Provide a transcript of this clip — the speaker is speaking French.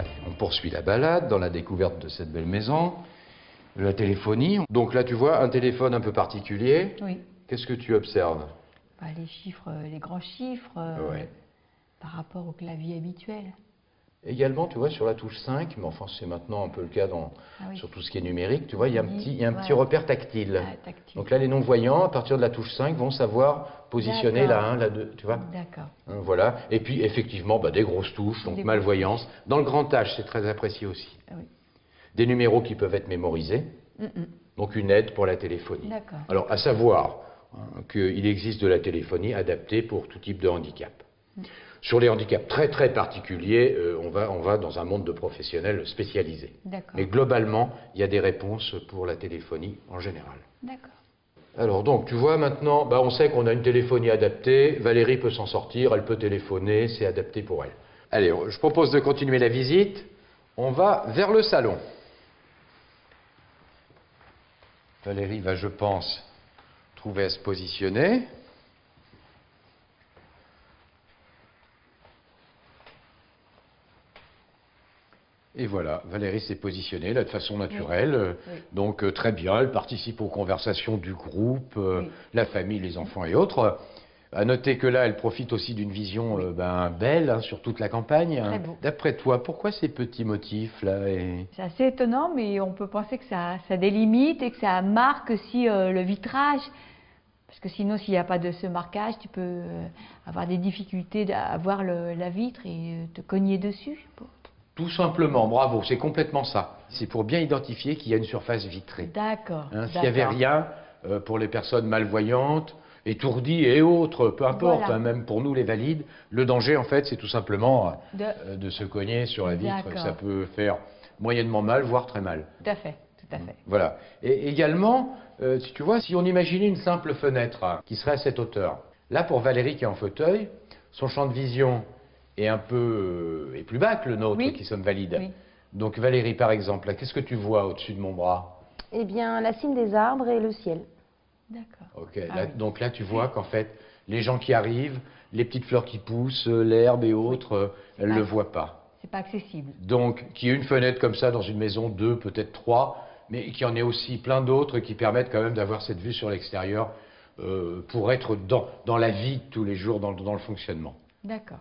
Allez, on poursuit la balade dans la découverte de cette belle maison. La téléphonie. Donc là, tu vois un téléphone un peu particulier. Oui. Qu'est-ce que tu observes? Bah, les chiffres, les grands chiffres Ouais. par rapport au clavier habituel. Également, tu vois, sur la touche 5, mais enfin c'est maintenant un peu le cas Oui. sur tout ce qui est numérique, tu vois, il y a un petit Voilà. repère tactile. Ah, tactile. Donc là, les non-voyants, à partir de la touche 5, vont savoir positionner la 1, la 2, tu vois. D'accord. Voilà. Et puis, effectivement, des grosses touches, donc malvoyance. Dans le grand H, c'est très apprécié aussi. Ah, oui. Des numéros qui peuvent être mémorisés, donc une aide pour la téléphonie. D'accord. Alors, à savoir qu'il existe de la téléphonie adaptée pour tout type de handicap. Sur les handicaps très très particuliers, on va dans un monde de professionnels spécialisés. Mais globalement, il y a des réponses pour la téléphonie en général. D'accord. Alors donc, tu vois maintenant, on sait qu'on a une téléphonie adaptée. Valérie peut s'en sortir, elle peut téléphoner, c'est adapté pour elle. Allez, je propose de continuer la visite. On va vers le salon. Valérie va, je pense, trouver à se positionner. Et voilà, Valérie s'est positionnée là de façon naturelle, donc très bien, elle participe aux conversations du groupe, la famille, les enfants et autres. À noter que là, elle profite aussi d'une vision belle sur toute la campagne. D'après toi, pourquoi ces petits motifs là C'est assez étonnant, mais on peut penser que ça délimite et que ça marque aussi le vitrage. Parce que sinon, s'il n'y a pas de ce marquage, tu peux avoir des difficultés à voir la vitre et te cogner dessus. Tout simplement, bravo, c'est complètement ça. C'est pour bien identifier qu'il y a une surface vitrée. D'accord. S'il n'y avait rien, pour les personnes malvoyantes, étourdies et autres, peu importe, même pour nous les valides, le danger en fait c'est tout simplement de se cogner sur la vitre. Ça peut faire moyennement mal, voire très mal. Tout à fait, tout à fait. Voilà. Et également, si tu vois, si on imaginait une simple fenêtre qui serait à cette hauteur, là pour Valérie qui est en fauteuil, son champ de vision est un peu est plus bas que le nôtre qui sommes valides. Donc Valérie par exemple, qu'est-ce que tu vois au-dessus de mon bras? Eh bien la cime des arbres et le ciel. D'accord. Ok, donc là tu vois qu'en fait les gens qui arrivent, les petites fleurs qui poussent, l'herbe et autres, elles ne le voient pas. C'est pas accessible. Donc qu'il y ait une fenêtre comme ça dans une maison, 2, peut-être 3, mais qu'il y en ait aussi plein d'autres qui permettent quand même d'avoir cette vue sur l'extérieur pour être dans la vie de tous les jours, dans le fonctionnement. D'accord.